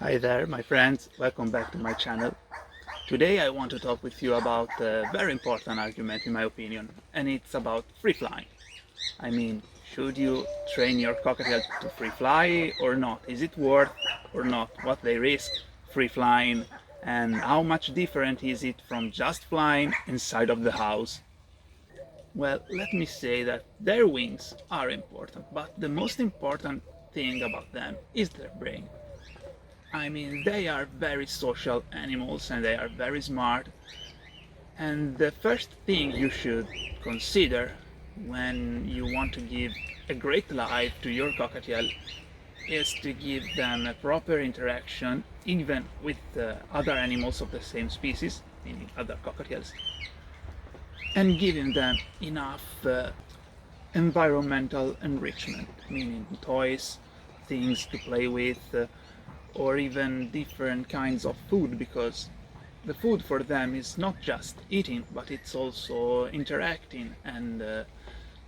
Hi there, my friends. Welcome back to my channel. Today I want to talk with you about a very important argument in my opinion, and it's about free flying. I mean, should you train your cockatiel to free fly or not? Is it worth or not? What they risk free flying, and how much different is it from just flying inside of the house? Well, let me say that their wings are important, but the most important thing about them is their brain. I mean, they are very social animals and they are very smart. And the first thing you should consider when you want to give a great life to your cockatiel is to give them a proper interaction, even with other animals of the same species, meaning other cockatiels, and giving them enough environmental enrichment, meaning toys, things to play with, or even different kinds of food, because the food for them is not just eating, but it's also interacting and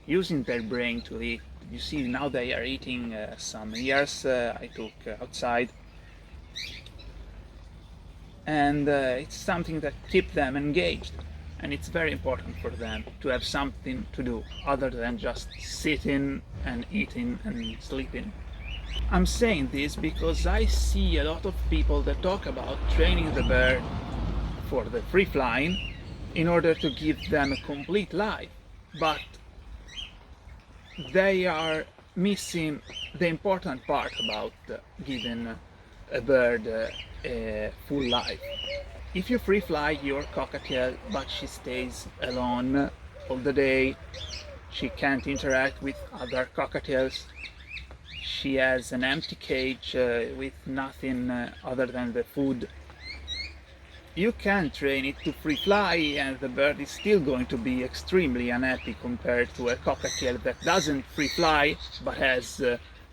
using their brain to eat. You see, now they are eating some ears I took outside, and it's something that keeps them engaged. And it's very important for them to have something to do other than just sitting and eating and sleeping. I'm saying this because I see a lot of people that talk about training the bird for the free flying in order to give them a complete life, but they are missing the important part about giving a bird a full life. If you free fly your cockatiel but she stays alone all the day, she can't interact with other cockatiels, she has an empty cage with nothing other than the food. You can train it to free fly and the bird is still going to be extremely unhappy compared to a cockatiel that doesn't free fly but has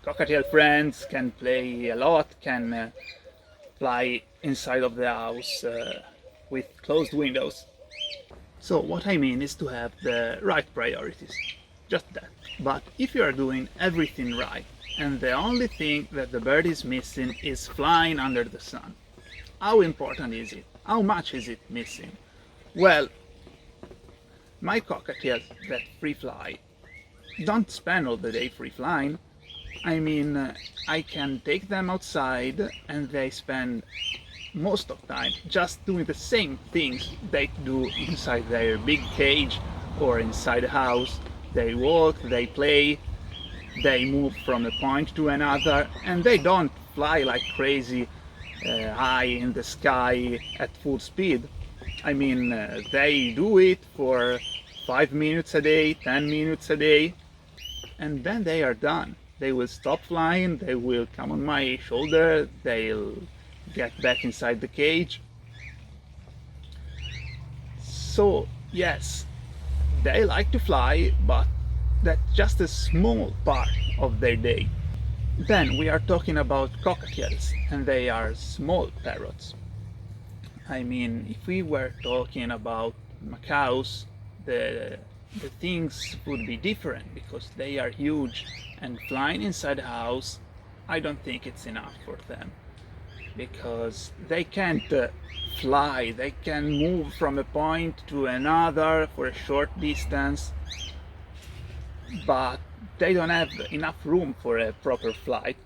cockatiel friends, can play a lot, can fly inside of the house with closed windows. So what I mean is to have the right priorities, just that. But if you are doing everything right and the only thing that the bird is missing is flying under the sun, how important is it? How much is it missing? Well, my cockatiels that free fly don't spend all the day free flying. I mean, I can take them outside and they spend most of the time just doing the same things they do inside their big cage or inside the house. They walk, they play, they move from a point to another, and they don't fly like crazy high in the sky at full speed. I mean, they do it for 5 minutes a day, 10 minutes a day, and then they are done. They will stop flying, they will come on my shoulder, they'll get back inside the cage. So, yes, they like to fly, but that's just a small part of their day. Then we are talking about cockatiels, and they are small parrots. I mean, if we were talking about macaws, the things would be different because they are huge, and flying inside the house, I don't think it's enough for them, because they can't fly, they can move from a point to another for a short distance, but they don't have enough room for a proper flight.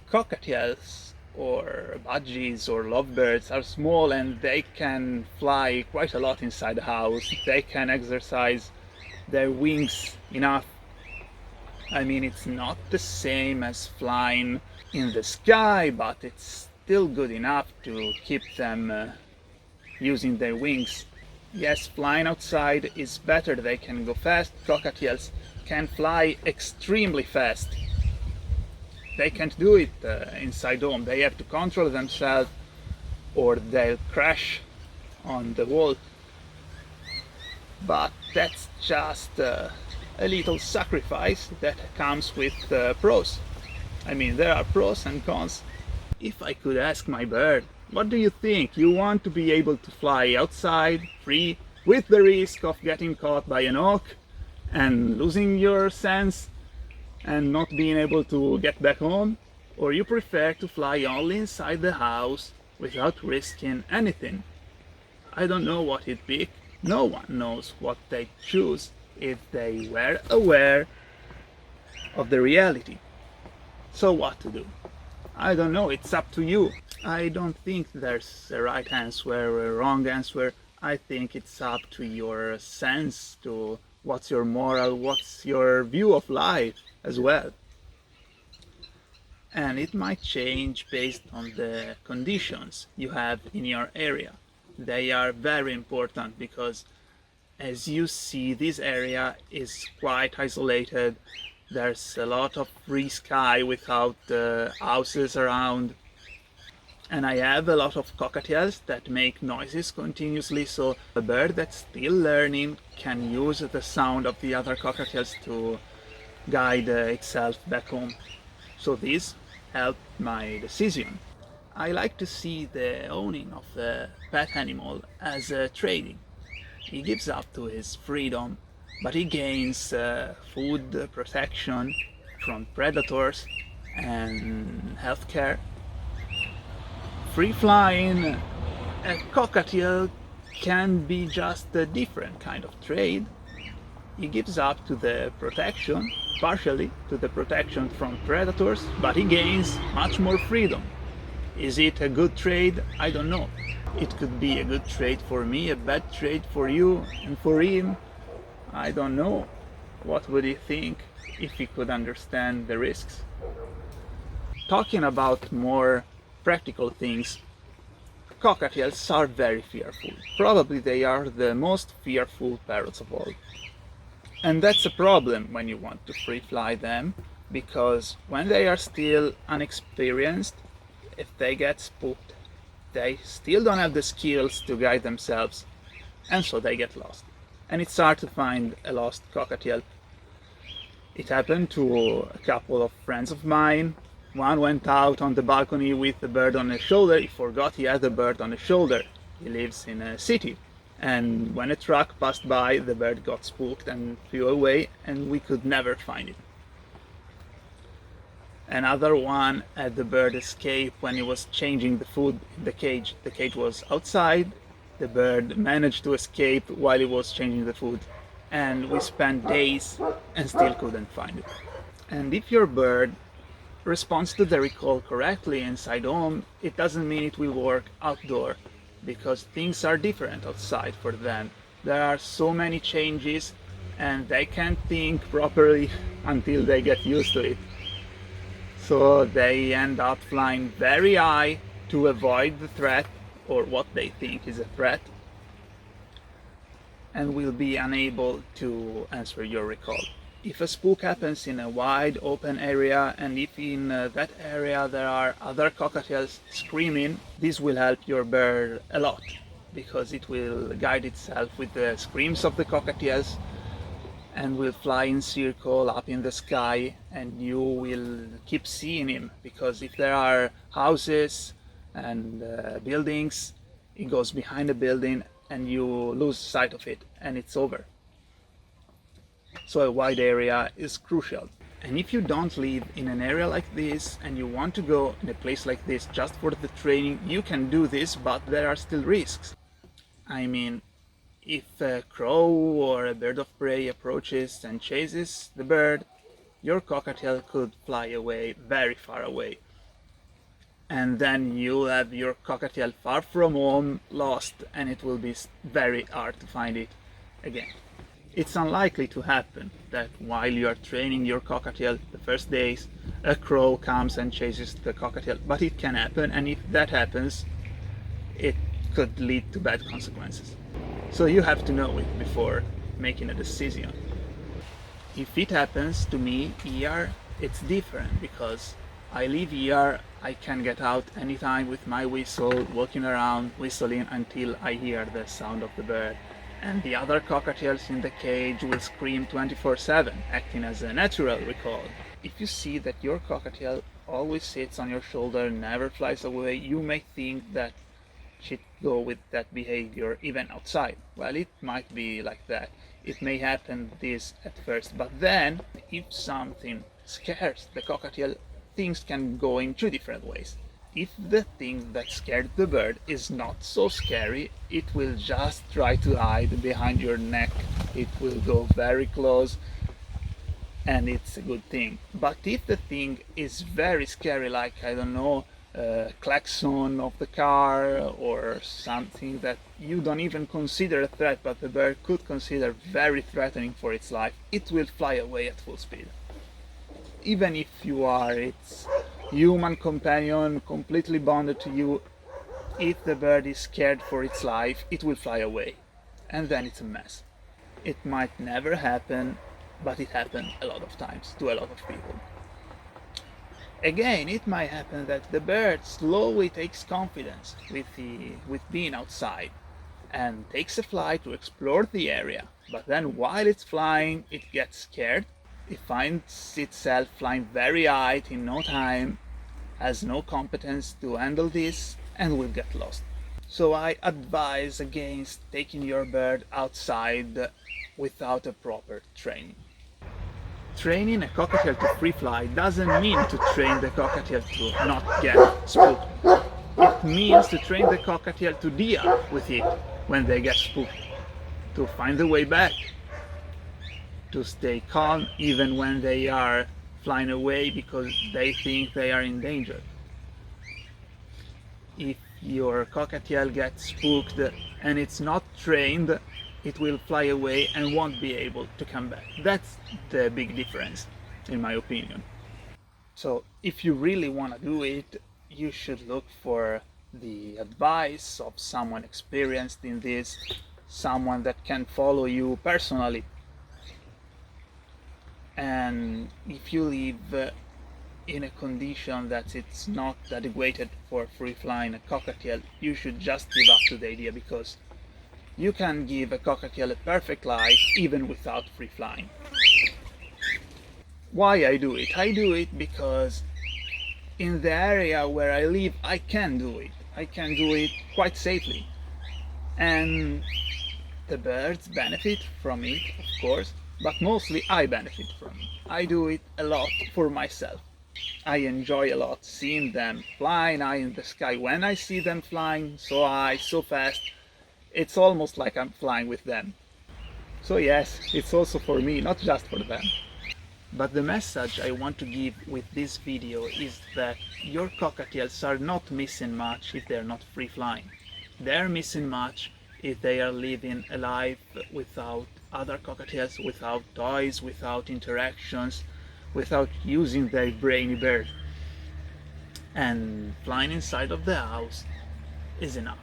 Cockatiels or budgies or lovebirds are small and they can fly quite a lot inside the house. They can exercise their wings enough. I mean, it's not the same as flying in the sky, but it's still good enough to keep them using their wings. Yes, flying outside is better, they can go fast. Cockatiels can fly extremely fast. They can't do it inside home, they have to control themselves or they'll crash on the wall. But that's just a little sacrifice that comes with pros. I mean, there are pros and cons. If I could ask my bird, what do you think? You want to be able to fly outside, free, with the risk of getting caught by an hawk and losing your sense and not being able to get back home? Or you prefer to fly only inside the house without risking anything? I don't know what you'd pick. No one knows what they'd choose if they were aware of the reality. So what to do? I don't know, it's up to you. I don't think there's a right answer or a wrong answer. I think it's up to your sense, to what's your moral, what's your view of life as well. And it might change based on the conditions you have in your area. They are very important because, as you see, this area is quite isolated. There's a lot of free sky without houses around. And I have a lot of cockatiels that make noises continuously, so a bird that's still learning can use the sound of the other cockatiels to guide itself back home. So this helped my decision. I like to see the owning of a pet animal as a trading. He gives up to his freedom, but he gains food, protection from predators, and healthcare. Free flying, a cockatiel can be just a different kind of trade. He gives up to the protection, partially to the protection from predators, but he gains much more freedom. Is it a good trade? I don't know. It could be a good trade for me, a bad trade for you and for him. I don't know. What would he think if he could understand the risks? Talking about more practical things, cockatiels are very fearful. Probably they are the most fearful parrots of all. And that's a problem when you want to free fly them, because when they are still unexperienced, if they get spooked, they still don't have the skills to guide themselves, and so they get lost. And it's hard to find a lost cockatiel. It happened to a couple of friends of mine. One went out on the balcony with a bird on his shoulder. He forgot he had a bird on his shoulder. He lives in a city. And when a truck passed by, the bird got spooked and flew away, and we could never find it. Another one had the bird escape when he was changing the food in the cage. The cage was outside. The bird managed to escape while he was changing the food. And we spent days and still couldn't find it. And if your bird responds to the recall correctly inside home, it doesn't mean it will work outdoor, because things are different outside for them. There are so many changes and they can't think properly until they get used to it. So they end up flying very high to avoid the threat, or what they think is a threat, and will be unable to answer your recall. If a spook happens in a wide open area, and if in that area there are other cockatiels screaming, this will help your bird a lot, because it will guide itself with the screams of the cockatiels and will fly in circle up in the sky, and you will keep seeing him, because if there are houses and buildings, it goes behind the building and you lose sight of it and it's over. So a wide area is crucial. And if you don't live in an area like this and you want to go in a place like this just for the training, you can do this, but there are still risks. I mean, if a crow or a bird of prey approaches and chases the bird, your cockatiel could fly away, very far away. And then you'll have your cockatiel far from home, lost, and it will be very hard to find it again. It's unlikely to happen that while you are training your cockatiel the first days, a crow comes and chases the cockatiel, but it can happen, and if that happens, it could lead to bad consequences. So you have to know it before making a decision. If it happens to me here, it's different, because I live here, I can get out anytime with my whistle, walking around, whistling until I hear the sound of the bird. And the other cockatiels in the cage will scream 24/7, acting as a natural recall. If you see that your cockatiel always sits on your shoulder, never flies away, you may think that she'd go with that behavior even outside. Well, it might be like that. It may happen this at first, but then if something scares the cockatiel things can go in two different ways. If the thing that scared the bird is not so scary, it will just try to hide behind your neck. It will go very close, and it's a good thing. But if the thing is very scary, like, I don't know, klaxon of the car or something that you don't even consider a threat but the bird could consider very threatening for its life, it will fly away at full speed. Even if you are its human companion, completely bonded to you, if the bird is scared for its life, it will fly away, and then it's a mess. It might never happen, but it happened a lot of times to a lot of people. Again, it might happen that the bird slowly takes confidence with being outside and takes a flight to explore the area, but then while it's flying, it gets scared. It finds itself flying very high in no time, has no competence to handle this, and will get lost. So I advise against taking your bird outside without a proper training. Training a cockatiel to free fly doesn't mean to train the cockatiel to not get spooked. It means to train the cockatiel to deal with it when they get spooked, to find the way back, to stay calm even when they are flying away because they think they are in danger. If your cockatiel gets spooked and it's not trained, it will fly away and won't be able to come back. That's the big difference, in my opinion. So if you really want to do it, you should look for the advice of someone experienced in this, someone that can follow you personally. And if you live in a condition that it's not adequate for free flying a cockatiel, you should just give up to the idea, because you can give a cockatiel a perfect life even without free flying. Why I do it? I do it because in the area where I live I can do it. I can do it quite safely. And the birds benefit from it, of course, but mostly I benefit from it. I do it a lot for myself. I enjoy a lot seeing them flying high in the sky. When I see them flying so high, so fast, it's almost like I'm flying with them. So yes, it's also for me, not just for them. But the message I want to give with this video is that your cockatiels are not missing much if they're not free flying. They're missing much if they are living a life without other cockatiels, without toys, without interactions, without using their brainy bird. And flying inside of the house is enough.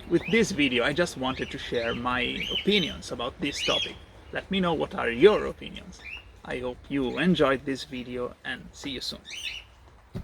With this video I just wanted to share my opinions about this topic. Let me know what are your opinions. I hope you enjoyed this video and see you soon.